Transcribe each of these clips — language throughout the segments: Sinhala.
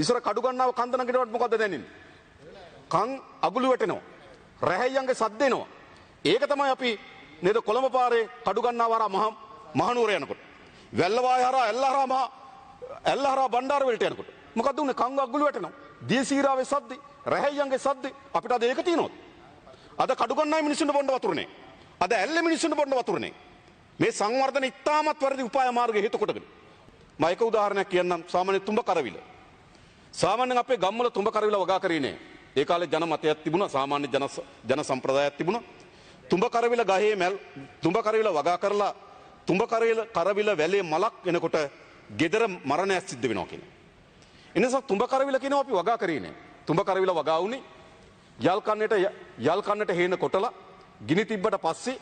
ඉස්සර කඩු ගන්නව කන්දන ගෙඩවට මොකද්ද දැනෙන්නේ? කන් අගුළු වැටෙනවා. රැහැයන්ගේ සද්ද එනවා. ඒක තමයි අපි නේද කොළඹ පාරේ කඩු ගන්නව අර මහනුවර යනකොට. වැල්ලවාය හරහා ඇල්ලහරා බණ්ඩාර වලට යනකොට. මොකද්ද උනේ? කන් අගුළු වැටෙනවා. දියසීරාවේ සද්ද, රැහැයන්ගේ සද්ද අපිට අද ඒක තියෙනවද? අද කඩු ගන්නයි මිනිස්සුන්ට බොන්න වතුර නැහැ. අද ඇල්ලේ මිනිස්සුන්ට බොන්න වතුර නැහැ. මේ සංවර්ධන ඉතාමත් වැරදි උපාය මාර්ග හේතු කොටගෙන. මම එක උදාහරණයක් කියන්නම්. සාමාන්‍ය තුඹ කරවිල. සාමාන්‍යයෙන් අපේ ගම්වල තුඹ කරවිල වගා කරේ නැහැ. ඒ කාලේ ජනමතයක් තිබුණා, සාමාන්‍ය ජන සම්ප්‍රදායක් තිබුණා. තුඹ කරවිල ගහේ තුඹ කරවිල වගා කරලා තුඹ කරවිල වැලේ මලක් එනකොට gedara මරණයක් සිද්ධ වෙනවා කියන. එනිසා තුඹ කරවිල කියනවා අපි වගා කරේ නැහැ. තුඹ කරවිල වගා වුණේ යල් කන්නට හේන කොටලා ගිනි තිබ්බට පස්සේ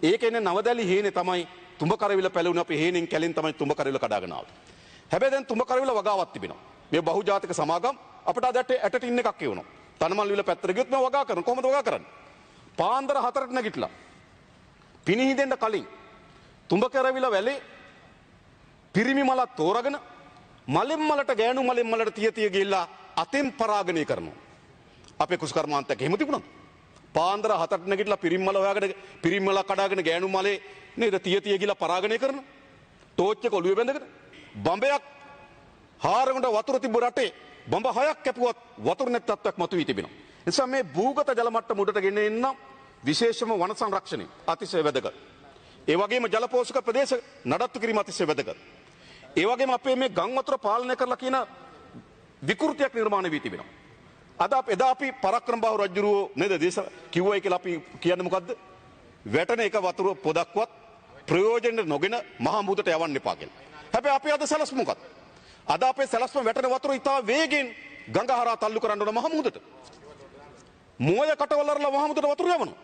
ඒකෙන්නේ නවදැලි හේනේ තමයි තුඹ කරවිල පැලුණේ. අපි හේනෙන් කැලෙන් තමයි තුඹ කරවිල කඩාගෙන ආවේ. හැබැයි දැන් තුඹ කරවිල වගාවක් තිබෙනවා. මේ බහුජාතික සමාගම් අපිට අදට ඇට ටින් එකක් කියවනවා. තනමල් විල පැත්තට ගියොත් මම වගා කරනවා. කොහොමද වගා කරන්නේ? පාන්දර 4ට නැගිටලා පිනිහිදෙන්න කලින් තුඹ කරවිල වැලේ පිරිමි මලක් තෝරාගෙන මලෙන් මලට ගෑනු මලෙන් මලට තිය ගිහිල්ලා අතෙන් පරාගණය කරනවා. අපේ කුසකර්මාන්තයක් එහෙම තිබුණා. පාන්දර 4ට නැගිටලා පිරිමි මල හොයාගෙන පිරිමි මල කඩාගෙන ගෑනු මලේ නේද තිය ගිහිල්ලා පරාගණය කරනවා. ටෝච් එක ඔළුවේ බැඳගෙන බම්බයක් හාරකට වතුර තිබ්බ රටේ බඹ 6ක් කැපුවත් වතුර නැති තත්ත්වයක් මතුවී තිබෙනවා. ඒ නිසා මේ භූගත ජල මට්ටම උඩට ගෙන එන්න විශේෂම වන සංරක්ෂණය අතිශය වැදගත්. ඒ වගේම ජල පෝෂක ප්‍රදේශ නඩත්තු කිරීම අතිශය වැදගත්. ඒ වගේම අපේ මේ ගම් වතුර පාලනය කරලා කියන විකෘතියක් නිර්මාණය වී තිබෙනවා. අද එදා අපි පරාක්‍රම බාහු රජුරෝ නේද දේශ කිව්වයි කියලා අපි කියන්නේ මොකද්ද? වැටෙන එක වතුර පොදක්වත් ප්‍රයෝජනෙට නොගෙන මහා මුහුදට යවන්න එපා කියලා. හැබැයි අපි අද සැලසුම මොකක්ද? අද අපේ සැලැස්ම වැටෙන වතුර ඉතා වේගෙන් ගඟ හරහා තල්ලු කරන්න ඕන මහ මුහුදට. මෝය කටවලරලා මහ මුහුදට වතුර යවනවා.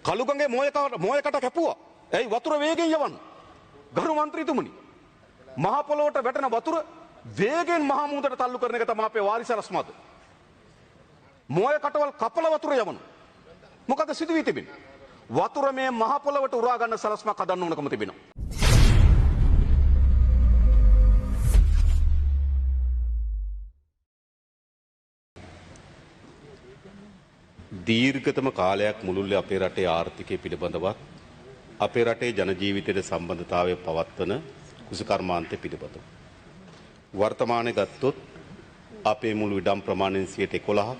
කළු ගඟේ මෝය කට කැපුවා. එයි වතුර වේගෙන් යවන්න. ගරු මන්ත්‍රීතුමනි, මහ පොළොවට වැටෙන වතුර වේගෙන් මහ මුහුදට තල්ලු කරන එක තමයි අපේ වාරි සැලැස්මද. මෝය කටවල් කපල වතුර යවනවා. මොකද සිදු වී තිබෙන්නේ? වතුර මේ මහ පොළොවට උරා ගන්න සැලැස්මක් හදන්න ඕනකම තිබෙනවා. දීර්ඝතම කාලයක් මුළුල්ලේ අපේ රටේ ආර්ථිකය පිළිබඳවත් අපේ රටේ ජන ජීවිතයේ සම්බන්ධතාවය පවත්වන කුසකර්මාන්තය පිළිබඳව වර්තමානයේ ගත්තොත් අපේ මුළු ඉඩම් ප්‍රමාණයෙන් 11%ක්,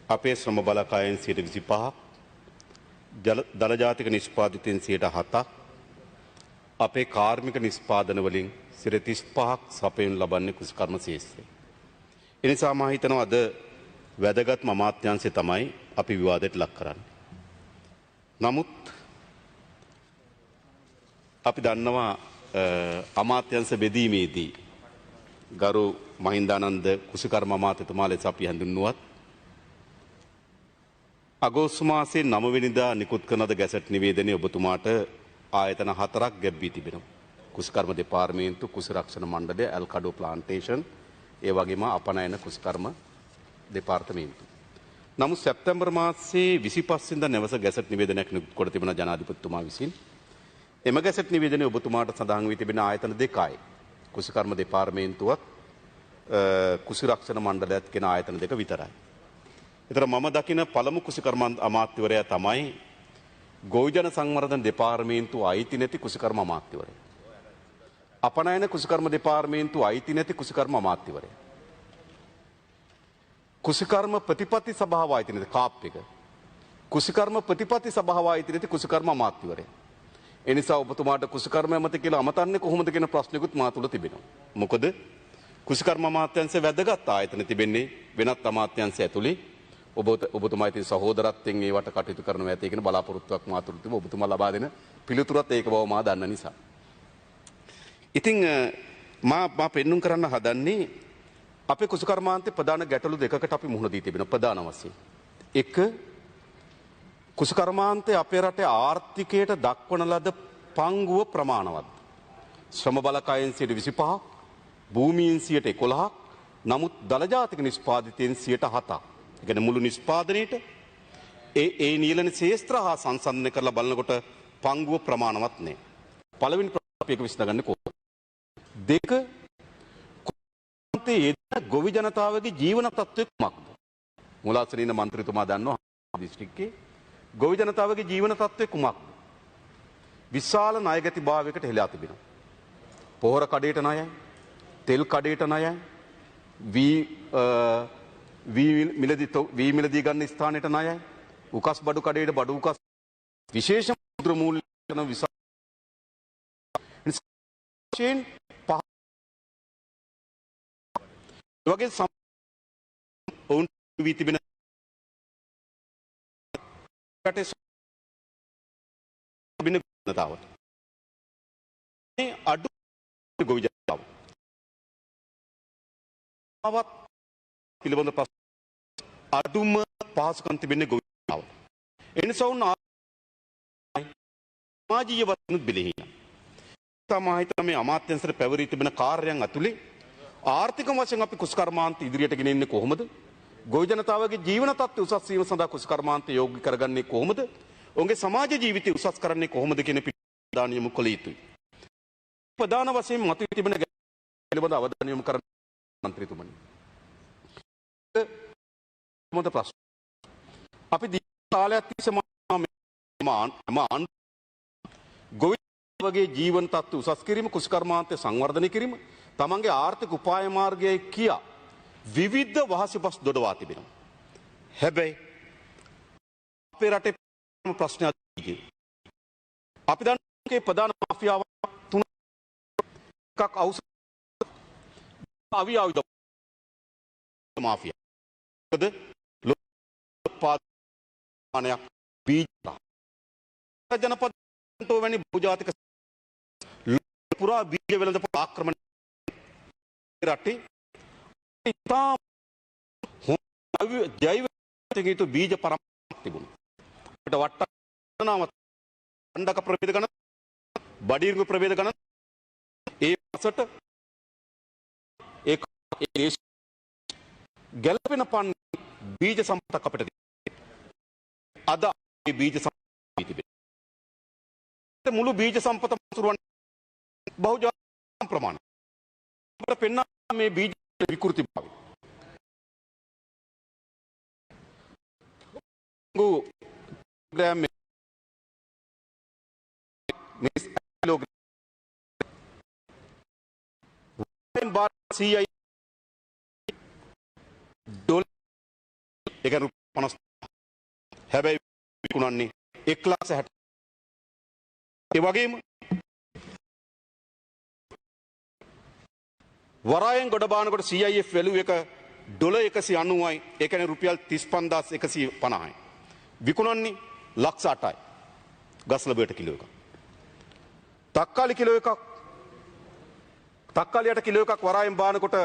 අපේ ශ්‍රම බලකායෙන් 25%ක්, දල ජාතික නිෂ්පාදිතයෙන් 7%ක්, අපේ කාර්මික නිෂ්පාදන වලින් 35%ක් සපයනු ලබන්නේ කුසකර්ම ශේෂ්ත්‍රය. ඒ නිසා මම හිතනවා අද වැදගත්ම අමාත්‍යාංශය තමයි අපි විවාදයට ලක් කරන්නේ. නමුත් අපි දන්නවා අමාත්‍යාංශ බෙදීමේදී ගරු මහින්දානන්ද කුසකර්ම අමාත්‍යතුමා ලෙස අපි හඳුන්වුවත් අගෝස්තු මාසයේ 9 වෙනිදා නිකුත් කරන ලද ගැසට් නිවේදනයේ ඔබතුමාට ආයතන 4ක් ගැබ් වී තිබෙනවා. කුසකර්ම දෙපාර්තමේන්තු, කුසරක්ෂණ මණ්ඩලය, ඇල්කඩෝ ප්ලාන්ටේෂන්, ඒ වගේම අපනයන කුසකර්ම දෙපාර්තමේන්තු. නමුත් සැප්තැම්බර් මාසයේ 25 වෙනිදා නැවස ගැසට් නිවේදනයක් නිකුත් කොට තිබෙන ජනාධිපතිතුමා විසින් එම ගැසට් නිවේදනයේ ඔබතුමාට සඳහන් වී තිබෙන ආයතන දෙකයි. කුසකර්ම දෙපාර්තමේන්තුවත් කුසරක්ෂණ මණ්ඩලයත් කියන ආයතන දෙක විතරයි. ඒතර මම දකින පළමු කුසකර්ම අමාත්‍යවරයා තමයි ගෝවිජන සංවර්ධන දෙපාර්තමේන්තුව අයිති නැති කුසකර්ම අමාත්‍යවරයා. අපනයන කුසකර්ම දෙපාර්තමේන්තුව අයිති නැති කුසකර්ම අමාත්‍යවරයා. කුසකර්ම ප්‍රතිපත්ති සභාව අයිති නැති කාප් එක. කුසකර්ම ප්‍රතිපත්ති සභාව අයිති නැති කුසකර්ම අමාත්‍යවරයා. ඒ නිසා ඔබතුමාට කුසකර්ම ඇමති කියලා අමතන්නේ කොහොමද කියන ප්‍රශ්නකුත් මා තුළ තිබෙනවා. මොකද කුසකර්ම අමාත්‍යාංශය වැදගත් ආයතන තිබෙන්නේ වෙනත් අමාත්‍යාංශය ඇතුලේ. ඔබතුමා ඉතින් සහෝදරත්වයෙන් ඒවට කටයුතු කරනවා ඇති කියන බලාපොරොත්තුවක් මා තුළ තිබුණා. ඔබතුමා ලබා දෙන පිළිතුරත් ඒක බව මා දන්න නිසා. ඉතින් මා පෙන්눔 කරන්න හදන්නේ අපේ කුසකර්මාන්තයේ ප්‍රධාන ගැටලු දෙකකට අපි මුහුණ දී තිබෙනවා ප්‍රධාන වශයෙන්. එක, කුසකර්මාන්තයේ අපේ රටේ ආර්ථිකයට දක්වන ලද පංගුව ප්‍රමාණවත්. ශ්‍රම බලකායෙන් 25%ක්, භූමියෙන් 11%ක්, නමුත් දල ජාතික නිෂ්පාදිතයෙන් 7%ක්. ඒ කියන්නේ මුළු නිෂ්පාදනයේට ඒ නියලන ශේෂ්ත්‍ර හා සංසන්දනය කරලා බලනකොට පංගුව ප්‍රමාණවත් නැහැ. පළවෙනි අපි එක විසඳගන්නේ කොහොමද? දෙක, මාන්තයේ යෙදෙන ගොවි ජනතාවගේ ජීවන තත්ත්වය කුමක්ද? මුලාසනීන මන්ත්‍රීතුමා දන්නවා දිස්ත්‍රික්කයේ ගොවි ජනතාවගේ ජීවන තත්ත්වය කුමක්ද? විශාල ණයගැතිභාවයකට හෙලා තිබෙනවා. පොහොර කඩේට ණයයි, තෙල් කඩේට ණයයි, වී මිලදී ගන්න ස්ථානයට ණයයි, උකස් බඩු කඩේට බඩු උකස් විශේෂ මුද්‍ර මූල්‍ය කරන විශාල වගේ ඔවුන් වී තිබෙන රටේ තිබෙන ජනතාවට මේ අඩු ගොවි ජනතාව පිළිබඳ ප්‍රශ්න අඩුම පහසුකම් තිබෙන්නේ ගොවි ජනතාව. එනිසා උන් සමාජීය වශයෙන් බෙලෙහින. තමයි මේ අමාත්‍යංශයට පැවරී තිබෙන කාර්යයන් ඇතුලේ ආර්ථික වශයෙන් අපි කුසකර්මාන්ත ඉදිරියට ගෙනෙන්නේ කොහොමද? ගොවි ජනතාවගේ ජීවන තත්ත්වය උසස් වීම සඳහා කුසකර්මාන්ත යෝග්‍ය කරගන්නේ කොහොමද? ඔවුන්ගේ සමාජ ජීවිතය උසස් කරන්නේ කොහොමද කියන පිළිබඳව යොමු කළ යුතුයි. ප්‍රධාන වශයෙන් මතුවී තිබෙන පිළිබඳ අවධානය යොමු කරන මන්ත්‍රීතුමනි. මොකද ප්‍රශ්න? අපි දීර්ඝ කාලයක් තිස්සේ ගොවි වගේ ජීවන තත්ත්ව උසස් කිරීම, කුසකර්මාන්තය සංවර්ධනය කිරීම, තමන්ගේ ආර්ථික උපාය මාර්ගයයි කියා විවිධ වහසිපස් දොඩවා තිබෙනවා. හැබැයි අපේ රටේ ප්‍රශ්නයක් අපි දන්නේ ප්‍රධාන මාෆියාව තුනක් අවුස් අවි ආයුධ මාෆියා. මොකද ලෝපානයක් බීජ ජනපදන්තෝ වැනි භූජාතික පුරා බීජ වෙළඳපොළ ආක්‍රමණ රටේ ඉතාම ජෛව යුතු බීජ පරම්පරාවක් තිබුණා. අපිට වට්ටනාම අණ්ඩක ප්‍රභේද ගණන්, බඩීර්ඝ ප්‍රභේද ගණන් ඒ පසට ඒ ගැළපෙන පන් බීජ සම්පතක් අපිට තිබෙනවා. අද මේ බීජ සම්පත තිබෙනවා. මුළු බීජ සම්පත මසුරුවන් බහුජාතික ප්‍රමාණය. අපිට පෙන්නා මේ බීජ විකෘති භාවය. ප්‍රෝග්‍රෑම් මේ කිලෝග්‍රෑම් බාර CI ඩොලර් එක රුපියල් 50. හැබැයි විකුණන්නේ 1,60,000. ඒ වගේම වරායෙන් ගොඩ බානකොට CIF වැලියු එක ඩොලර් 190යි. ඒ කියන්නේ රුපියල් 35,150යි. විකුණන්නේ 1,08,000යි. ගස් ලැබුවට කිලෝ එකක්. තක්කාලි කිලෝ එකක් තක්කාලියට කිලෝ එකක් වරායෙන් බානකොට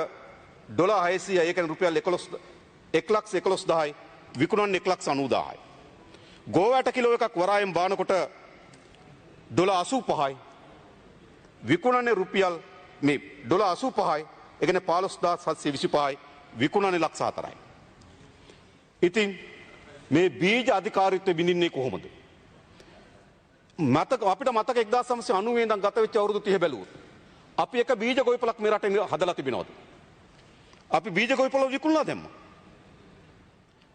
ඩොලර් 600යි. ඒ කියන්නේ රුපියල් 1,11,000යි. විකුණන්නේ 1,90,000යි. ගෝවට කිලෝ එකක් වරායෙන් බානකොට ඩොලර් 85යි. විකුණන්නේ රුපියල් මේ ඩොලර් 85යි. ඒ කියන්නේ 15,725යි. විකුණන්නේ 1,04යි. ඉතින් මේ බීජ අධිකාරීත්වය බිඳින්නේ කොහොමද? අපිට මතක 1990 ඉඳන් ගත වෙච්ච අවුරුදු 30 බැලුවොත් අපි එක බීජ ගොවිපලක් මේ රටේ හදලා තිබෙනවද? අපි බීජ ගොවිපල විකුණලා දැම්මා.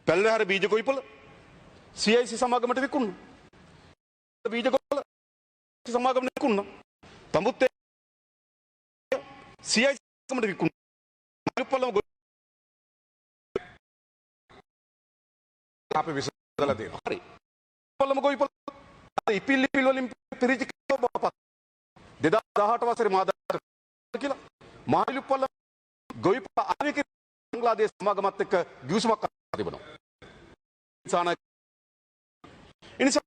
පැල්ලහැර බීජ ගොවිපල CIC සමාගමට විකුණුණා. බීජ ගොවිපල සමාගමට විකුණුණා. තඹුත්තේ CIC සමාගමට විකුණුණා. අපි විසඳලා දෙනවා. හරි. පොළම ගොවිපල ඉපිල් වලින් පිරිච්ච බපක් 2018 වසරේ මාදාට කියලා මායිලු පොළම ගොවිපල ආවික බංග්ලාදේශ සමාගමත් එක්ක ගිවිසුමක් තිබුණා. ඉනිසා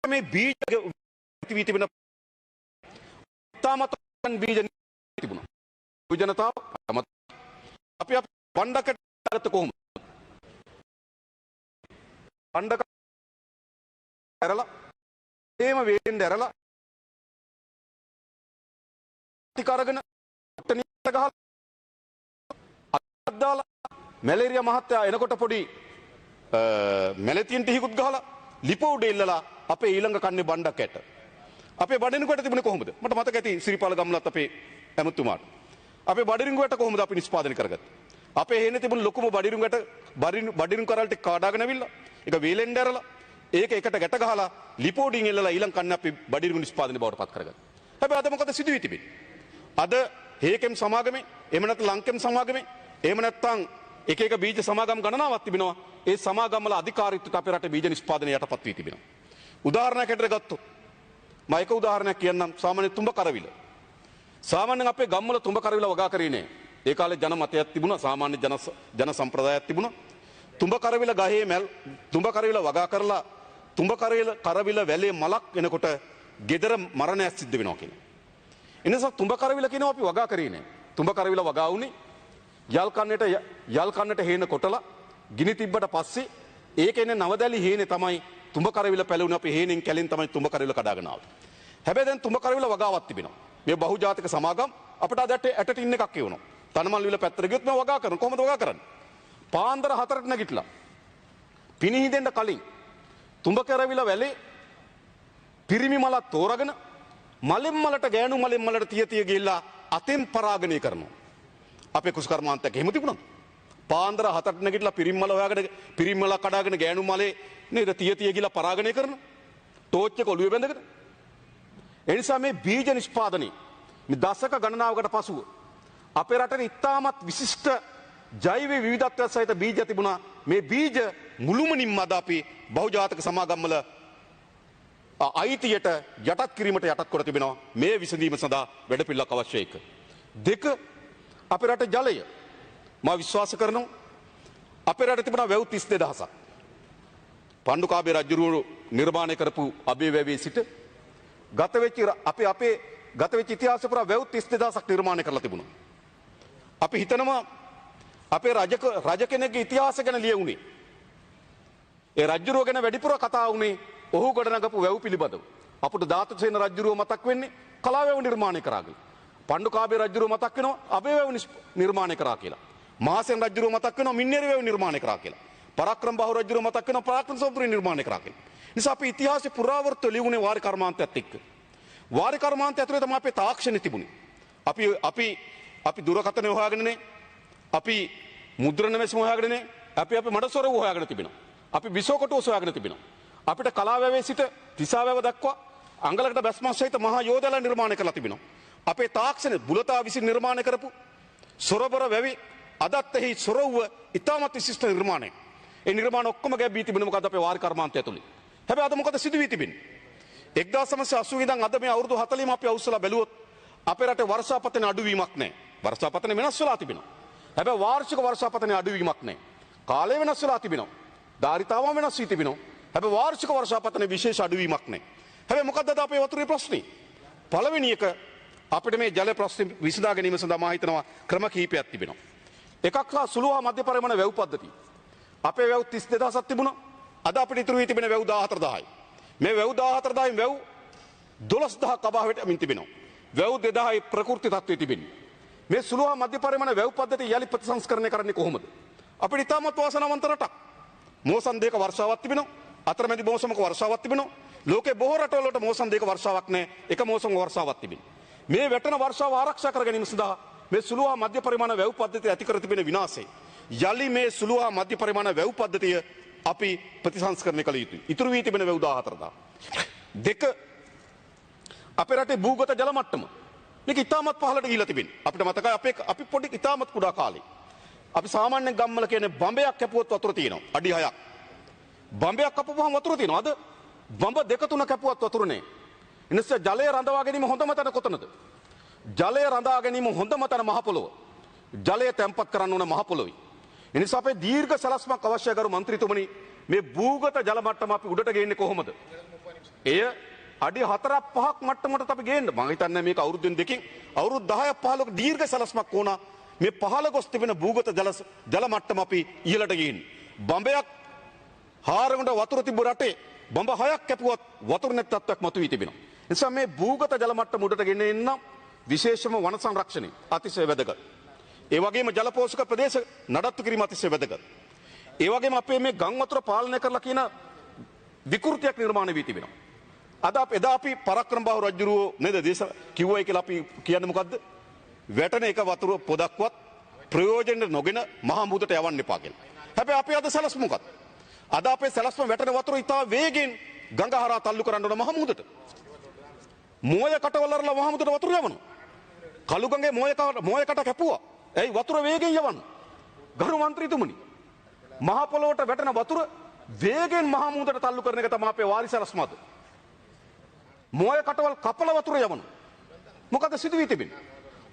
මේ බීජ වී තිබෙන තාමත් බීජ තිබුණා. ජනතාව අපි බණ්ඩකට ගත්ත කොහොමද? බණ්ඩක ඇරලා එහෙම වේෙන්ද ඇරලා ටික අරගෙන ඔට්ටනියට ගහලා අද්දාලා මැලේරියා මහත්තයා එනකොට පොඩි මැලතියන් ටිකකුත් ගහලා ලිප උඩ ඉල්ලලා අපේ ඊළඟ කන්නේ බණ්ඩක් ඇට. අපේ බඩෙනකොට තිබුණේ කොහොමද? මට මතක ඇති සිරිපාල ගම්ලත් අපේ ඇමතුමාට. අපේ බඩිරිංගුවට කොහොමද අපි නිෂ්පාදනය කරගත්තේ? අපේ හේනේ තිබුණු ලොකුම බඩිරිංගුවට බඩිරිංගු කරල් ටික කාඩාගෙන ඇවිල්ලා ඒක වේලෙන් දැරලා ඒක එකට ගැට ගහලා ලිපෝඩින් එල්ලලා ඊළඟ කන්න අපි බඩිරිංගු නිෂ්පාදනය බවට පත් කරගත්තා. හැබැයි අද මොකද සිදු වී තිබෙන්නේ? අද හේකෙම් සමාගමේ එහෙම නැත්නම් ලංකෙම් සමාගමේ එහෙම නැත්නම් එක එක බීජ සමාගම් ගණනාවක් තිබෙනවා. ඒ සමාගම් වල අධිකාරීත්වයට අපේ රටේ බීජ නිෂ්පාදනය යටපත් වී තිබෙනවා. උදාහරණයක් හැටියට ගත්තොත් මම එක උදාහරණයක් කියන්නම්. සාමාන්‍ය තුඹ කරවිල. සාමාන්‍යයෙන් අපේ ගම්වල තුඹ කරවිල වගා කරේ නෑ. ඒ කාලේ ජන මතයක් තිබුණා. සාමාන්‍ය ජන සම්ප්‍රදායක් තිබුණා. තුඹ කරවිල ගහේ මල් තුඹ කරවිල වගා කරලා තුඹ කරවිල වැලේ මලක් එනකොට gedara මරණයක් සිද්ධ වෙනවා කියලා. එනිසා තුඹ කරවිල කියනවා අපි වගා කරේ නෑ. තුඹ කරවිල වගා වුණේ යල් කන්නට හේන කොටලා ගිනි තිබ්බට පස්සේ ඒකෙන්නේ නවදැලි හේනේ තමයි තුඹ කරවිල පැලුණේ. අපි හේනෙන් කැලෙන් තමයි තුඹ කරවිල කඩාගෙන ආවේ. හැබැයි දැන් තුඹ කරවිල වගාවක් තිබෙනවා. මේ බහුජාතික සමාගම් අපිට අදට ඇට ටින් එකක් කියවනවා. තනමල් විල පැත්තට ගියොත් මම වගා කරනවා. කොහොමද වගා කරන්නේ? පාන්දර 4ට නැගිටලා පිනිහිදෙන්න කලින් තුඹ කරවිල වැලේ පිරිමි මලක් තෝරාගෙන මලෙන් මලට ගෑනු මලෙන් මලට තිය ගිහිල්ලා අතෙන් පරාගණය කරනවා. අපේ කුසකර්මාන්තයක් එහෙම තිබුණා. පාන්දර 4ට නැගිටලා පිරිමි මල හොයාගෙන පිරිමි මල කඩාගෙන ගෑනු මලේ නේද තිය ගිහිල්ලා පරාගණය කරනවා. ටෝච් එක ඔළුවේ බැඳගෙන. ඒ නිසා මේ බීජ නිෂ්පාදනයේ මේ දශක ගණනාවකට පසුව අපේ රටේ ඉතාමත් විශිෂ්ට ජෛව විවිධත්වයට සහිත බීජ තිබුණා. මේ බීජ මුළුමනින්ම අද අපි බහුජාතක සමාගම් වල අයිතියට යටත් කිරීමට යටත් කර තිබෙනවා. මේ විසඳීම සඳහා වැඩපිළිවෙලක් අවශ්‍යයි. දෙක අපේ රටේ ජලය මා විශ්වාස කරනවා අපේ රටේ තිබුණා වැව් 32000ක්. පණ්ඩුකාභය රජුරුව නිර්මාණය කරපු අබේ වැවේ සිට ගත වෙච්ච ඉතිහාසය පුරා වැව් 32000ක් නිර්මාණය කරලා තිබුණා. අපි හිතනවා අපේ රජ කෙනෙක්ගේ ඉතිහාසය ගැන ලියුනේ ඒ රජුරුව ගැන වැඩිපුර කතා වුණේ ඔහු ගොඩනගපු වැව් පිළිබඳව. අපට ධාතුසේන රජුරුව මතක් වෙන්නේ කලාවැව නිර්මාණය කරාගෙන. පණ්ඩුකාභය රජුරුව මතක් වෙනවා අබේ වැව නිර්මාණය කරා කියලා. මහසෙන් රජුරුව මතක් වෙනවා මින්නේරි වැව නිර්මාණය කරා කියලා. පරාක්‍රම බාහු රජුරුව මතක් වෙනවා පරාක්‍රම සොබ්බුරි නිර්මාණය කරා කියලා. නිසා අපි ඉතිහාසයේ පුරාවර්තව ලියුනේ වාරි කර්මාන්තයත් එක්ක. වාරි කර්මාන්තය ඇතුලේ තමයි අපේ තාක්ෂණය තිබුණේ. අපි දුරකථන හොයාගෙන නේ. අපි මුද්‍රණ මැසි හොයාගෙන නේ. අපි මඩසොර හොයාගෙන තිබෙනවා. අපි විසෝකොටුව හොයාගෙන තිබෙනවා. අපිට කලාවැවේ සිට තිසාවැව දක්වා අංගලකට බැස්මස් සහිත මහා යෝධයලා නිර්මාණය කරලා තිබෙනවා. අපේ තාක්ෂණය බුලතා විසින් නිර්මාණය කරපු සොරබර වැවි අදත් එහි සොරවුව ඉතාමත් විශිෂ්ට නිර්මාණයක්. ඒ නිර්මාණ ඔක්කොම ගැබ්බී තිබෙන මොකද අපේ වාරි කර්මාන්තය ඇතුලේ. හැබැයි අද මොකද සිදු වී තිබෙන්නේ? 1980 ඉඳන් අද මේ අවුරුදු 40ම අපි අවුස්සලා බැලුවොත් අපේ රටේ වර්ෂාපතන අඩුවීමක් නැහැ. වර්ෂාපතන වෙනස් වෙලා තිබෙනවා. හැබැයි වාර්ෂික වර්ෂාපතන අඩුවීමක් නැහැ. කාලය වෙනස් වෙලා තිබෙනවා. ධාරිතාවම වෙනස් වී තිබෙනවා. හැබැයි වාර්ෂික වර්ෂාපතන විශේෂ අඩුවීමක් නැහැ. හැබැයි මොකද්ද අද අපේ වතුරේ ප්‍රශ්නේ? පළවෙනි එක අපිට මේ ජල ප්‍රශ්නේ විසඳා ගැනීම සඳහා මා හිතනවා ක්‍රම කිහිපයක් තිබෙනවා. එකක් සුළු හා මධ්‍ය පරිමාණ වැව් පද්ධතිය. අපේ වැව් 32000ක් තිබුණා. අද අපිට ඉතුරු වී තිබෙන වැව් 14000යි. මේ වැව් 14000න් වැව් 12000ක් අභාවයට යමින් තිබෙනවා. වැව් 2000යි ප්‍රකෘති තත්ත්වයේ තිබෙන්නේ. මේ සුළු හා මධ්‍ය පරිමාණ වැව් පද්ධතිය යලි ප්‍රතිසංස්කරණය කරන්නේ කොහොමද? අපිට ඉතාමත් වාසනාවන්ත රටක්. මෝසම් දෙක වර්ෂාවක් තිබෙනවා. අතරමැදි මෝසමක වර්ෂාවක් තිබෙනවා. ලෝකේ බොහෝ රටවල වලට මෝසම් දෙක වර්ෂාවක් නැහැ. එක මෝසම වර්ෂාවක් තිබෙනවා. මේ වැටෙන වර්ෂාව ආරක්ෂා කර ගැනීම සඳහා මේ සුළු හා මධ්‍ය පරිමාණ වැව් පද්ධතිය ඇති කර තිබෙන විනාශය යලි මේ සුළු හා මධ්‍ය පරිමාණ වැව් පද්ධතිය අපි ප්‍රතිසංස්කරණය කළ යුතුයි. ඉතුරු වී තිබෙන වැව් 14000. දෙක අපේ රටේ භූගත ජල මට්ටම මේක ඉතාමත් පහළට ගිහිලා තිබෙනවා. අපිට මතකයි අපි පොඩි ඉතාමත් කුඩා කාලේ අපි සාමාන්‍යයෙන් ගම්වල කියන්නේ බම්බයක් කැපුවොත් වතුර තියෙනවා. අඩි 6ක්. බම්බයක් කපපුවම වතුර තියෙනවා. අද බම්බ දෙක තුන කැපුවත් වතුර නැහැ. එනිසා ජලය රඳවා ගැනීම හොඳම තැන කොතනද? ජලය රඳා ගැනීම හොඳම තැන මහ පොළොව. ජලය තැම්පත් කරන්න ඕන මහ පොළොවේ. එනිසා අපේ දීර්ඝ සැලැස්මක් අවශ්‍යයි කරු මන්ත්‍රීතුමනි. මේ භූගත ජල මට්ටම අපි උඩට ගේන්නේ කොහොමද? එය අඩි 4ක් 5ක් මට්ටමකට අපි ගේන්න. මම හිතන්නේ මේක අවුරුද්දෙන් දෙකකින් අවුරුදු 10ක් 15ක දීර්ඝ සැලැස්මක් ඕන. මේ පහළ ගොස් තිබෙන භූගත ජල මට්ටම අපි ඉහළට ගේන්නේ. බම්බයක් හාරගොඩ වතුර තිබු රටේ බම්බ 6ක් කැපුවත් වතුර නැති තත්ත්වයක් මතුවී තිබෙනවා. නිසා මේ භූගත ජල මට්ටම උඩට ගෙන එන්න විශේෂම වන සංරක්ෂණය අතිශය වැදගත්. ඒ වගේම ජල පෝෂක ප්‍රදේශ නඩත්තු කිරීම අතිශය වැදගත්. ඒ වගේම අපේ මේ ගම් වතුර පාලනය කරලා කියන විකෘතියක් නිර්මාණය වී තිබෙනවා. අද එදා අපි පරාක්‍රම බාහු රජුරෝ නේද දේශ කිව්වයි කියලා අපි කියන්නේ මොකද්ද? වැටෙන එක වතුර පොදක්වත් ප්‍රයෝජන නොගෙන මහා මුහුදට යවන්න එපා කියලා. හැබැයි අපේ අද සැලැස්ම මොකක්ද? අද අපේ සැලැස්ම වැටෙන වතුර ඉතා වේගෙන් ගඟ හරහා තල්ලු කරන්න ඕන මහා මුහුදට. මෝය කටවලරලා මහා මුහුදට වතුර යවනවා. කළු ගඟේ මෝය කට කැපුවා. ඇයි වතුර වේගෙන් යවන්නේ? ගරු මන්ත්‍රීතුමනි, මහා පොළොවට වැටෙන වතුර වේගෙන් මහා මුහුදට තල්ලු කරන එක තමයි අපේ වාරි සැලැස්මද. මෝය කටවල් කපල වතුර යවනවා. මොකද සිදු වී තිබෙන්නේ?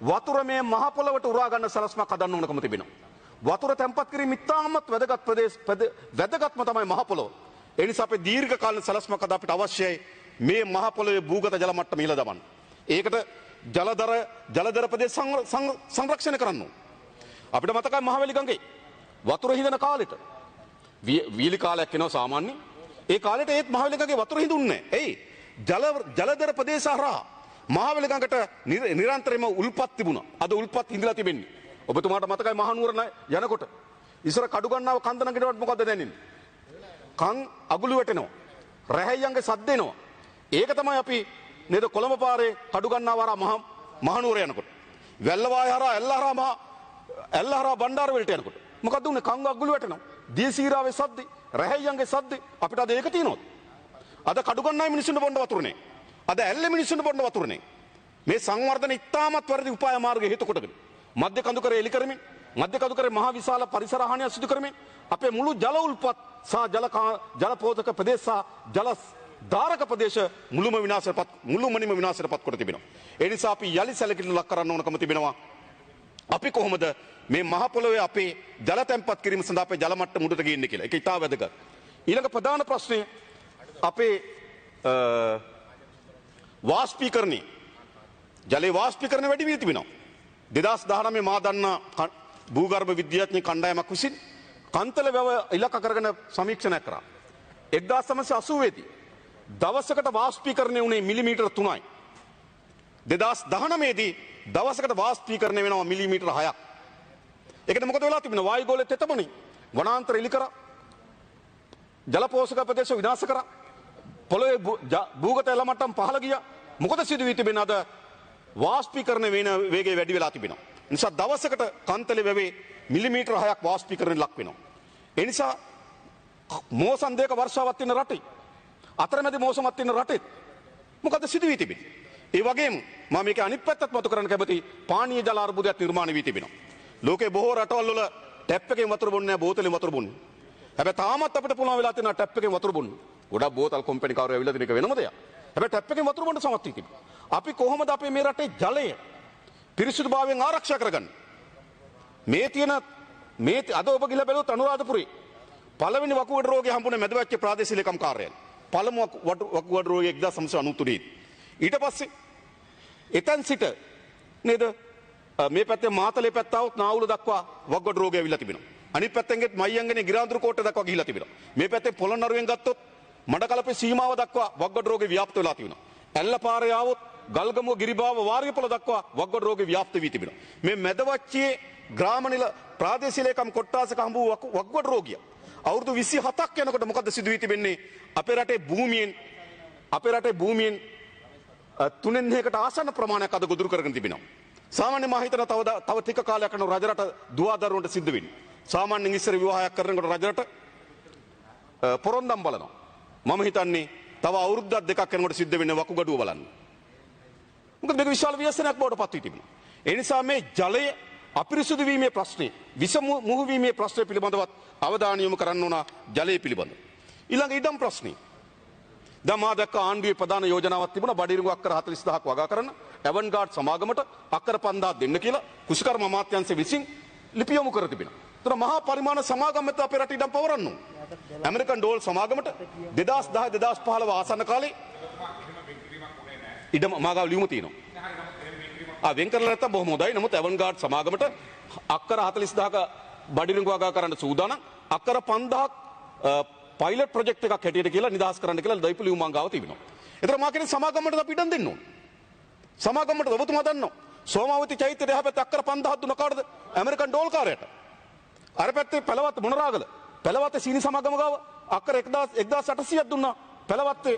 වතුර මේ මහ පොළවට උරා ගන්න සලස්මක් හදන්න ඕනකම තිබෙනවා. වතුර තැම්පත් කිරීම ඉතාමත් වැදගත්ම තමයි මහ පොළොව. ඒ නිසා අපේ දීර්ඝ කාලීන සලස්මක් හද අපිට අවශ්‍යයි මේ මහ පොළොවේ භූගත ජල මට්ටම ඉහළ දමන්න. ඒකට ජලදර ප්‍රදේශ සංරක්ෂණය කරන්න ඕන. අපිට මතකයි මහවැලි ගඟේ වතුර හිඳන කාලෙට වීලි කාලයක් එනවා සාමාන්‍යයෙන්. ඒ කාලෙට ඒත් මහවැලි ගඟේ වතුර හිඳුන්නේ නැහැ. එයි ජලදර ප්‍රදේශ හරහා මහවැලි ගඟට නිරන්තරයෙන්ම උල්පත් තිබුණා. අද උල්පත් හිඳලා තිබෙන්නේ. ඔබතුමාට මතකයි මහනුවර යනකොට ඉස්සර කඩුගන්නාව කන්ද නගිනවට මොකද දැනෙන්නේ? කන් අගුළු වැටෙනවා. රැහැයන්ගේ සද්ද එනවා. ඒක තමයි අපි නේද කොළඹ පාරේ කඩුගන්නාව හරහා මහනුවර යනකොට. වැල්ලවාය හරහා ඇල්ලහරා බණ්ඩාර වලට යනකොට මොකද උනේ? කන් අගුළු වැටෙනවා. දියසීරාවේ සද්ද, රැහැයන්ගේ සද්ද අපිට අද ඒක තියෙනවද? අද කඩුගන්නාවේ මිනිස්සුන්ට බොන්න වතුර නැහැ. අද ඇල්ලේ මිනිස්සුන්ට බොන්න වතුර නැහැ. මේ සංවර්ධන ඉතාමත් වැරදි උපාය මාර්ග හේතු කොටගෙන මධ්‍ය කඳුකරේ එලි කරමින් මධ්‍ය කඳුකරේ මහ විශාල පරිසර හානියක් සිදු කරමින් අපේ මුළු ජල උල්පත් සහ ජල පෝෂක ප්‍රදේශ සහ ජල ධාරක ප්‍රදේශ මුළුමනින්ම විනාශයටපත් කොට තිබෙනවා. ඒ නිසා අපි යලි සැලකිලි ලක් කරන්න ඕනකම තිබෙනවා. අපි කොහොමද මේ මහ පොළොවේ අපේ ජල තැන්පත් කිරීම සඳහා අපේ ජල මට්ටම උඩට ගේන්නේ කියලා. ඒක ඉතා වැදගත්. ඊළඟ ප්‍රධාන ප්‍රශ්නය අපේ වාෂ්පීකරණය ජලයේ වාෂ්පීකරණය වැඩි වී තිබෙනවා. 2019 මා දන්නා භූගර්භ විද්‍යාඥ කණ්ඩායමක් විසින් කන්තල වැව ඉලක්ක කරගෙන සමීක්ෂණයක් කරා. 1980 දී දවසකට වාෂ්පීකරණය වුණේ මිලිමීටර 3යි. 2019 දී දවසකට වාෂ්පීකරණය වෙනවා මිලිමීටර 6ක්. ඒකට මොකද වෙලා තිබෙන්නේ? වායුගෝලයේ තෙතමනි වනාන්තර එලි කරා. ජල පෝෂක ප්‍රදේශ විනාශ කරා. පොළොවේ භූගත එළ මට්ටම් පහළ ගියා. මොකද සිදු වී තිබෙන්නේ? අද වාෂ්පීකරණය වෙන වේගය වැඩි වෙලා තිබෙනවා. නිසා දවසකට කන්තලේ වැවේ මිලිමීටර 6ක් වාෂ්පීකරණයට ලක් වෙනවා. ඒ නිසා මෝසම් දෙක වර්ෂාවක් තියෙන රටේ අතරමැදි මෝසමක් තියෙන රටේ මොකද සිදු වී තිබෙන්නේ? ඒ වගේම මම මේක අනිත් පැත්තත් මතු කරන්න කැමති පානීය ජල අර්බුදයක් නිර්මාණය වී තිබෙනවා. ලෝකේ බොහෝ රටවල් වල ටැප් එකෙන් වතුර බොන්නේ නැහැ, බෝතලෙන් වතුර බොන්නේ. හැබැයි තාමත් අපිට පුළුවන් වෙලා තියෙනවා ටැප් එකෙන් වතුර බොන්න. ගොඩක් බෝතල් කම්පැනි කාරයෝ ඇවිල්ලා තියෙන එක වෙනම දෙයක්. හැබැයි ටැප් එකෙන් වතුර බොන්න සමත් වී තිබෙනවා. අපි කොහොමද අපේ මේ රටේ ජලය පිරිසිදුභාවයෙන් ආරක්ෂා කරගන්නේ? අද ඔබ ගිහලා බැලුවොත් අනුරාධපුරේ පළවෙනි වකුගඩු රෝගය හම්බුනේ මැදවැච්ච ප්‍රාදේශීය ලේකම් කාර්යාලය. පළමු වකුගඩු රෝගය 1993 ඊට පස්සේ එතෙන් සිට නේද මේ පැත්තේ මාතලේ පැත්ත આવුත් නාවුල දක්වා වකුගඩු රෝගය ඇවිල්ලා තිබෙනවා. අනිත් පැත්තෙන් මයියංගනේ ගිරාඳුරු කෝට්ටේ දක්වා ගිහිලා තිබෙනවා. මේ පැත්තේ පොළොන්නරුවෙන් ගත්තොත් මඩකලපේ සීමාව දක්වා වකුගඩු රෝගේ ව්‍යාප්ත වෙලා තිබෙනවා. ඇල්ලපාරේ ආවොත් ගල්ගමුව ගිරිබාව වාරියපොළ දක්වා වකුගඩු රෝගේ ව්‍යාප්ත වී තිබෙනවා. මේ මැදවච්චේ ග්‍රාමනිල ප්‍රාදේශීය ලේකම් කොට්ටාසක හම්බ වූ වකුගඩු රෝගිය අවුරුදු 27ක් යනකොට මොකද සිදු වී තිබෙන්නේ? අපේ රටේ භූමියෙන් 3/1කට ආසන්න ප්‍රමාණයක් අද ගොදුරු කරගෙන තිබෙනවා. සාමාන්‍ය මා හිතන තව ටික කාලයක් යනකොට රජරට දුවදරුවන්ට සිද්ධ වෙන්නේ. සාමාන්‍යයෙන් ඉස්සර විවාහයක් කරනකොට රජරට පොරොන්දම් බලනවා. මම හිතන්නේ තව අවුරුද්දක් දෙකක් යනකොට සිද්ධ වෙන්නේ වකුගඩුව බලන්න. මොකද මේක විශාල ව්‍යසනයක් බවට පත් වී තිබෙනවා. ඒ නිසා මේ ජලය අපිරිසුදු වීමේ ප්‍රශ්නේ, විස මුහු වීමේ ප්‍රශ්නය පිළිබඳවත් අවධානය යොමු කරන්න ඕන ජලය පිළිබඳව. ඊළඟ ඉඩම් ප්‍රශ්නේ. දැන් මා දැක්ක ආණ්ඩුවේ ප්‍රධාන යෝජනාවක් තිබුණා බඩිරිඟු අක්කර 40000ක් වගා කරන්න ඇවන්ගාඩ් සමාගමට අක්කර 5000 දෙන්න කියලා කුෂිකර්ම අමාත්‍යාංශය විසින් ලිපි යොමු කර තිබෙනවා. ඒතර මහා පරිමාණ සමාගමෙත් අපේ රට ඉඩම් පවරන්න ඕන. ඇමරිකන් ඩෝල් සමාගමට 2010 2015 ආසන්න කාලේ ඉඩම මාගාව ලියුම තියෙනවා. වෙන් කරලා නැත්තම් බොහොම හොඳයි. නමුත් ඇවන්ගාඩ් සමාගමට අක්කර 40000ක බඩිරිඟු වගා කරන්න සූදානම්. අක්කර 5000ක් පයිලට් ප්‍රොජෙක්ට් එකක් හැටියට කියලා නිදහස් කරන්න කියලා දෛපු ලියුම මංගාව තිබෙනවා. ඒතර මා කියන්නේ සමාගමකට අපි ඉඩම් දෙන්න ඕන. සමාගමට ඔබතුමා දන්නවා සෝමාවති චෛත්‍යයට එහා පැත්තේ අක්කර 5000ක් දුන්න කාටද? ඇමරිකන් ඩෝල් කාර්යයට. අර පැත්තේ පැලවත් මොනරාගල පැලවත්තේ සීනි සමාගම ගාව අක්කර 1800ක් දුන්නා පැලවත්තේ.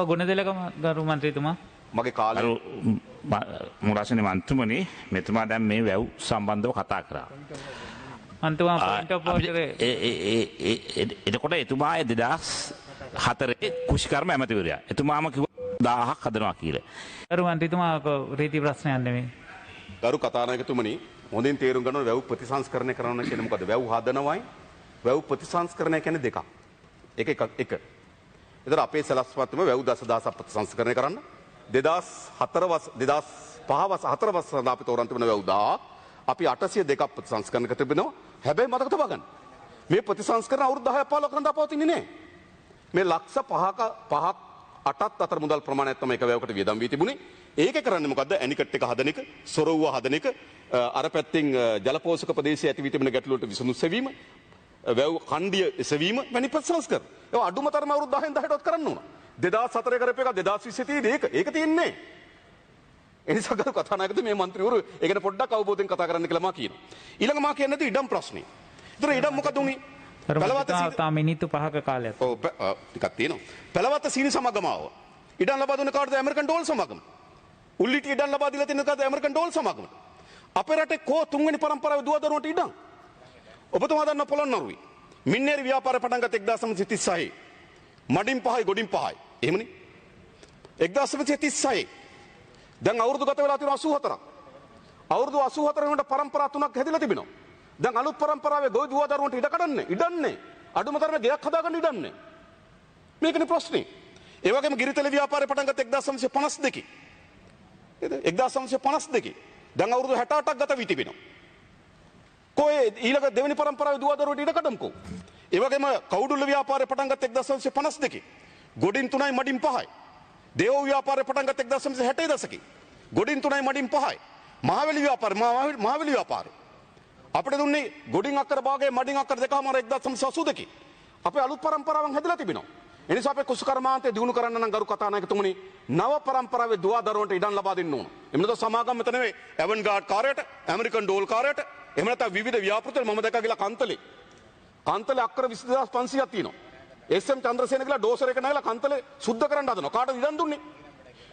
ගුණතිලක ගරු මන්ත්‍රීතුමා මගේ කාලේ මුරාසන මන්ත්‍රමනි මෙතුමා දැන් මේ වැව් සම්බන්ධව කතා කරා. අන්තිම පොයින්ට් ඔෆ් ඕඩර් එතකොට එතුමා 2004 කුෂිකර්ම ඇමතිවරයා. එතුමාම කිව්වා 1000ක් හදනවා කියලා. කරු මන්ත්‍රීතුමා රීති ප්‍රශ්නයක් නෙමෙයි. ගරු කතානායකතුමනි හොඳින් තේරුම් ගන්න ඕනේ වැව් ප්‍රතිසංස්කරණය කරන්න කියන්නේ මොකද්ද? වැව් හදනවයි වැව් ප්‍රතිසංස්කරණය කියන්නේ දෙකක්. එක. ඒතර අපේ සලස්පත්තුම වැව් දසදහසක් ප්‍රතිසංස්කරණය කරන්න 2004 වසර සඳහා අපි තෝරන් තිබෙන වැව් 1000 අපි 802ක් ප්‍රතිසංස්කරණය කර තිබෙනවා. හැබැයි මතක තබා ගන්න. මේ ප්‍රතිසංස්කරණ අවුරුදු 10ක් 15ක් කරන් පවතින්නේ නැහැ. මේ ලක්ෂ 5ක් 8ක් අතර මුදල් ප්‍රමාණයක් තමයි එක වැවකට වියදම් වී තිබුණේ. ඒකේ කරන්නේ මොකද්ද? ඇනිකට් එක හදන එක, සොරවුව හදන එක, අර පැත්තෙන් ජලපෝෂක ප්‍රදේශයේ ඇති වී තිබෙන ගැටලුවට විසඳුම් සෙවීම, වැව් කණ්ඩිය එසවීම වැනි ප්‍රතිසංස්කරණ. ඒවා අඩුම තරම අවුරුදු 10න් 10ටවත් කරන්න ඕන. 2004 කරපු එක 2020 තියෙදි ඒක තියෙන්නේ. එනිසා ගරු කතානායකතුමා මේ මන්ත්‍රීවරු ඒකට පොඩ්ඩක් අවබෝධයෙන් කතා කරන්න කියලා මා කියනවා. ඊළඟ මා කියන්නේ ඉඩම් ප්‍රශ්නේ. ඒතර ඉඩම් මොකද උනේ? තා මිනිත්තු 5ක කාලයක්. ඔව් ටිකක් තියෙනවා. පළවත සීනි සමාගමාව. ඉඩම් ලබා දුන්නේ කාටද? ඇමරිකන් ඩෝල් සමාගම. උල්ලිටි ඉඩම් ලබා දීලා තියෙන කාටද? ඇමරිකන් ඩෝල් සමාගමට. අපේ රටේ කෝ තුන්වෙනි පරම්පරාවේ දුවදරුවන්ට ඉඩම්. ඔබතුමා දන්න පොළොන්නරුවේ මින්නේරි ව්‍යාපාරය පටන් ගත්ත 1936. මඩින් 5යි ගොඩින් 5යි. එහෙමනේ. 1936. දැන් අවුරුදු ගත වෙලා තියෙනවා 84ක්. අවුරුදු 84 වෙනකොට පරම්පරා තුනක් හැදිලා තිබෙනවා. දැන් අලුත් පරම්පරාවේ ගොවි දුවදරුවන්ට ඉඩ කඩන්නේ. ඉඩන්නේ. අඩුම තරමේ ගෙයක් හදාගන්න ඉඩන්නේ. මේකනේ ප්‍රශ්නේ. ඒ වගේම ගිරිතෙල ව්‍යාපාරය පටන් ගත්ත 1952. 1952. දැන් අවුරුදු 68ක් ගත වී තිබෙනවා. කොහේ ඊළඟ දෙවෙනි පරම්පරාවේ දුවදරුවන්ට ඉඩ කඩමුකෝ. ඒ වගේම කවුඩුල්ල ව්‍යාපාරය පටන් ගත්ත 1952. ගොඩින් 3යි මඩින් 5යි. දේව ව්‍යාපාරය පටන් ගත්ත 1960 දශකේ. ගොඩින් 3යි මඩින් 5යි. මහවැලි ව්‍යාපාරය මහවැලි ව්‍යාපාරය. අපිට දුන්නේ ගොඩින් අක්කර භාගයේ මඩින් අක්කර දෙකමාර 1982. අපේ අලුත් පරම්පරාවන් හැදලා තිබෙනවා. ඒ නිසා අපේ කුසකර්මාන්තය දිනු කරන්න නම් ගරු කතානායකතුමනි නව පරම්පරාවේ දුවදරුවන්ට ඉඩම් ලබා දෙන්න ඕන. එහෙම නැත්නම් සමාගම් මෙතන නෙවෙයි ඇවන්ගාඩ් කාර්යයට, ඇමරිකන් ඩෝල් කාර්යයට, එහෙම නැත්නම් විවිධ ව්‍යාපෘතිවල මම දැක්කා කියලා කන්තලේ අක්කර 22500ක් තියෙනවා. එස්.එම්. චන්ද්‍රසේන කියලා ඩෝසර් එක නැගලා කන්තලේ සුද්ධ කරන්න හදනවා. කාටද ඉඩම් දුන්නේ?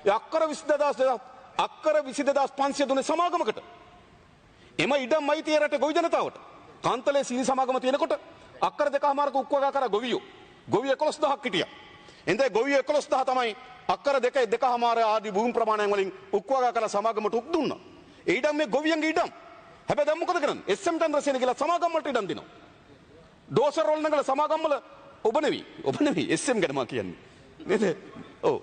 ඒ අක්කර 22500 දුන්නේ සමාගමකට. එම ඉඩම් අයිතිය රට ගොවි ජනතාවට. කන්තලේ සීනි සමාගම තියෙනකොට අක්කර දෙකමාරක උක්වගා කරා ගොවියෝ. ගොවියෝ 11000ක් හිටියා. එතෙන් ගොවියෝ 11000 තමයි අක්කර දෙකමාර ආදී භූමි ප්‍රමාණයන් වලින් උක්වගා කරලා සමාගමට උක් දුන්නා. ඒ ඉඩම් මේ ගොවියන්ගේ ඉඩම්. හැබැයි දැන් මොකද කරන්නේ? එස්.එම්. චන්ද්‍රසේන කියලා සමාගම් වලට ඉඩම් දෙනවා. ඩෝසර් වල නගලා සමාගම් වල ඔබ නෙවෙයි එස්.එම්. ගැන මා කියන්නේ. නේද? ඔව්.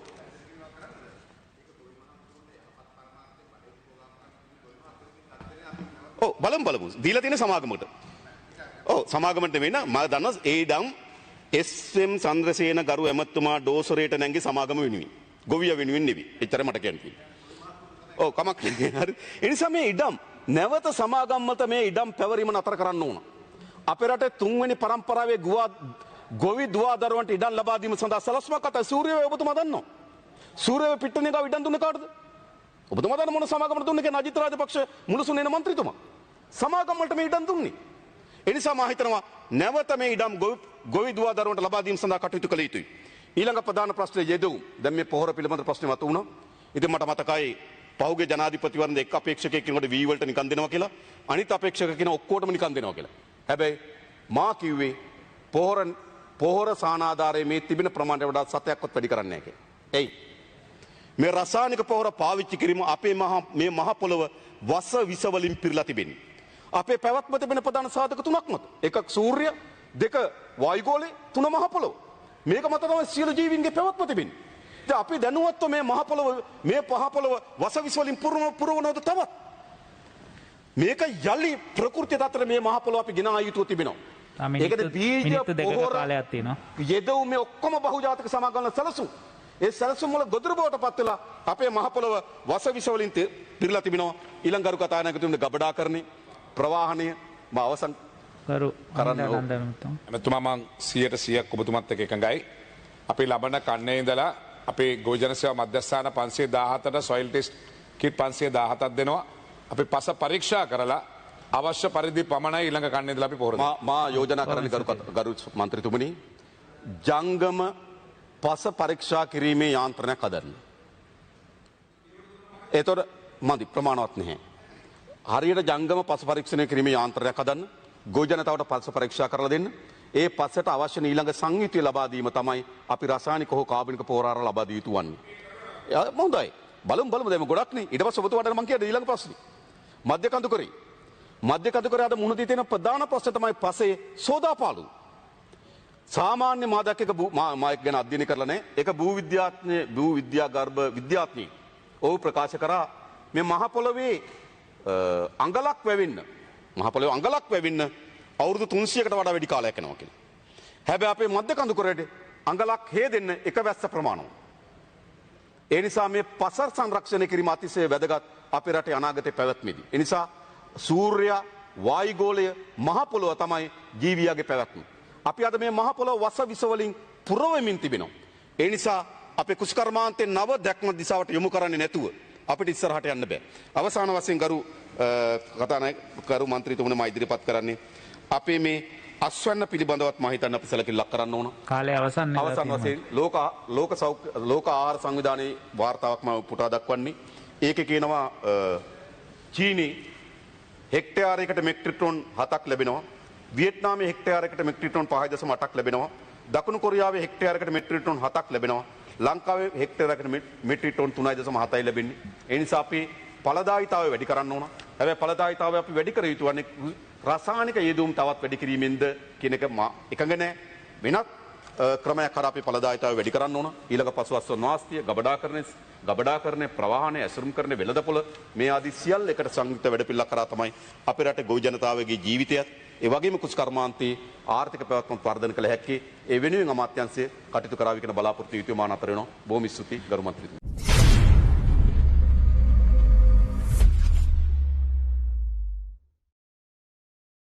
ඔව් බලමු දීලා තියෙන සමාගමකට. ඔව් සමාගමට වෙන මම දන්නවා ඒ ඉඩම් එස්.එම්. චන්ද්‍රසේන ගරු ඇමතුමා ඩෝසරේට නැංගි සමාගම වෙනුවෙන්. ගොවිය වෙනුවෙන් නෙවෙයි. එච්චර මට කියන්න තියෙනවා. ඔව් කමක් නැහැ. හරි. ඒ නිසා මේ ඉඩම් නැවත සමාගම් මත මේ ඉඩම් පැවරීම නතර කරන්න ඕන. අපේ රටේ තුන්වෙනි පරම්පරාවේ ගොවි දුවදරුවන්ට ඉඩම් ලබා දීම සඳහා සලස්මක් අත සූර්යවේ ඔබතුමා දන්නවා. සූර්යවේ පිට්ටනිය ගාව ඉඩම් දුන්නේ කාටද? ඔබතුමා දන්න මොන සමාගමකට දුන්නේ කියන අජිත් රාජපක්ෂ මුළුසුනේන මන්ත්‍රීතුමා. සමාගම් වලට මේ ඉඩම් දුන්නේ. ඒ නිසා මා හිතනවා නැවත මේ ඉඩම් ගොවි දුවදරුවන්ට ලබා දීම සඳහා කටයුතු කළ යුතුයි. ඊළඟ ප්‍රධාන ප්‍රශ්නේ යෙදුම්. දැන් මේ පොහොර පිළිබඳ ප්‍රශ්නේ මතුවුණා. ඉතින් මට මතකයි පහුගිය ජනාධිපතිවරණ එක් අපේක්ෂකයෙක් කෙනෙකුට වී වලට නිකන් දෙනවා කියලා අනිත් අපේක්ෂක කෙනා ඔක්කොටම නිකන් දෙනවා කියලා. හැබැයි මා කිව්වේ පොහොර සානාධාරයේ මේ තිබෙන ප්‍රමාණයට වඩා 7ක්වත් වැඩි කරන්නේ නැහැ කියලා. එයි මේ රසායනික පොහොර පාවිච්චි කිරීම අපේ මේ මහ පොළව වස විස වලින් පිරලා තිබෙන්නේ. අපේ පැවැත්ම තිබෙන ප්‍රධාන සාධක තුනක් මත. එකක් සූර්ය, දෙක වායුගෝලය, තුන මහ පොළව. මේක මත තමයි සියලු ජීවීන්ගේ පැවැත්ම තිබෙන්නේ. ඉතින් අපි දැනුවත්ව මේ මහ පොළව මේ පහ පොළව වස විස වලින් පුරවනවද තවත්? මේක යලි ප්‍රകൃති දතර මේ මහ පොළව අපි ගෙන ආයුතුව තිබෙනවා. ඒකද බීජ පොහොර කාලයක් තියෙනවා. යෙදවු මේ ඔක්කොම බහුජාතික සමාගම් වල සැලසුම්. ඒ සැලසුම් වල ගොදුරු බවට පත් වෙලා අපේ මහ පොළව වස විස වලින් පිරලා තිබෙනවා. ඊළඟ ගරු කතානායකතුමනි ගබඩා කරන්නේ ප්‍රවාහනය අවසන් කරන්න එමතුමා මං 100% ඔබතුමත් එක්ක එකඟයි. අපි ලබන කන්නේ ඉඳලා අපේ ගෝජන සේවා මධ්‍යස්ථාන 517ට සොයිල් ටෙස්ට් කිට් 517ක් දෙනවා. අපි පස පරීක්ෂා කරලා අවශ්‍ය පරිදි පමණයි ඊළඟ කන්නේ ඉඳලා අපි පොහොර මා යෝජනා කරන්නේ ගරු මන්ත්‍රීතුමනි ජංගම පස පරීක්ෂා කිරීමේ යාන්ත්‍රණයක් හදන්න. එතකොට මදි ප්‍රමාණවත් නැහැ. හරියට ජංගම පස පරීක්ෂණය කිරීමේ යාන්ත්‍රණයක් හදන්න, ගොවි ජනතාවට පස පරීක්ෂා කරලා දෙන්න. ඒ පස්සට අවශ්‍ය ඊළඟ සංයුතිය ලබා දීම තමයි අපි රසායනික හෝ කාබනික පෝරාර ලබා දී යුතු වන්නේ. හොඳයි. බලමු දැන් ගොඩක් නේ. ඊට පස්සේ ඔබතුමාට මම කියන්නේ ඊළඟ ප්‍රශ්නේ. මධ්‍ය කඳුකරේ. මධ්‍ය කඳුකරේ අද මුහුණ දී තියෙන ප්‍රධාන ප්‍රශ්න තමයි පසේ සෝදාපාලු. සාමාන්‍ය මාදක් එක මායක් ගැන අධ්‍යයනය කරලා නැහැ. ඒක භූ විද්‍යා ගර්භ විද්‍යාඥයෙක්. ඔහු ප්‍රකාශ කරා මේ මහ පොළොවේ අඟලක් වැවෙන්න අවුරුදු 300කට වඩා වැඩි කාලයක් යනවා කියලා. හැබැයි අපේ මධ්‍ය කඳුකරේට අඟලක් හේදෙන්න එක වැස්ස ප්‍රමාණවත්. ඒ නිසා මේ පස සංරක්ෂණය කිරීම අතිශය වැදගත් අපේ රටේ අනාගතයේ පැවැත්මේදී. ඒ නිසා සූර්යයා, වායුගෝලය, මහ පොළොව තමයි ජීවියාගේ පැවැත්ම. අපි අද මේ මහ පොළොව වස විස වලින් පුරවමින් තිබෙනවා. ඒ නිසා අපේ කුෂ්කර්මාන්තයේ නව දැක්ම දිශාවට යොමු කරන්නේ නැතුව අපිට ඉස්සරහට යන්න බෑ. අවසාන වශයෙන් කරු මන්ත්‍රීතුමනි මම ඉදිරිපත් කරන්නේ අපේ මේ අස්වැන්න පිළිබඳවත් මම හිතන්නේ අපි සැලකිල්ලක් කරන්න ඕන. කාලය අවසන් වෙලා අවසන් වශයෙන් ලෝක ආහාර සංවිධානයේ වාර්තාවක් මම පුටා දක්වන්නේ. ඒකේ කියනවා චීනී හෙක්ටයාරයකට මෙට්‍රික් ටොන් 7ක් ලැබෙනවා. වියට්නාමයේ හෙක්ටයාරයකට මෙට්‍රික් ටොන් 5.8ක් ලැබෙනවා. දකුණු කොරියාවේ හෙක්ටයාරයකට මෙට්‍රික් ටොන් 7ක් ලැබෙනවා. ලංකාවේ හෙක්ටයාරයකට මෙට්‍රික් ටොන් 3.7යි ලැබෙන්නේ. ඒ නිසා අපි ඵලදායීතාවය වැඩි කරන්න ඕන. හැබැයි ඵලදායීතාවය අපි වැඩි කර යුතු වන්නේ රසායනික යෙදුම් තවත් වැඩි කිරීමෙන්ද කියන එක එකඟ නැහැ. වෙනත් ක්‍රමයක් කරා අපි ඵලදායීතාවය වැඩි කරන්න ඕන. ඊළඟ පසුවස්වන වාස්තිය, ගබඩාකරණය, ප්‍රවාහනය, ඇසුරුම් කරන වෙළඳපොළ මේ ආදී සියල්ල එකට සංයුක්ත වැඩපිළිවෙලක් කරා තමයි අපේ රටේ ගොවි ජනතාවගේ ජීවිතයත් ඒ වගේම කුෂ්කර්මාන්තයේ ආර්ථික පැවැත්ම වර්ධනය කළ හැක්කේ ඒ වෙනුවෙන් අමාත්‍යාංශය කටයුතු කරාවි කියන බලාපොරොත්තු යුතුව මා නතර වෙනවා. බොහොම ස්තුතියි ගරු මන්ත්‍රීතුමනි.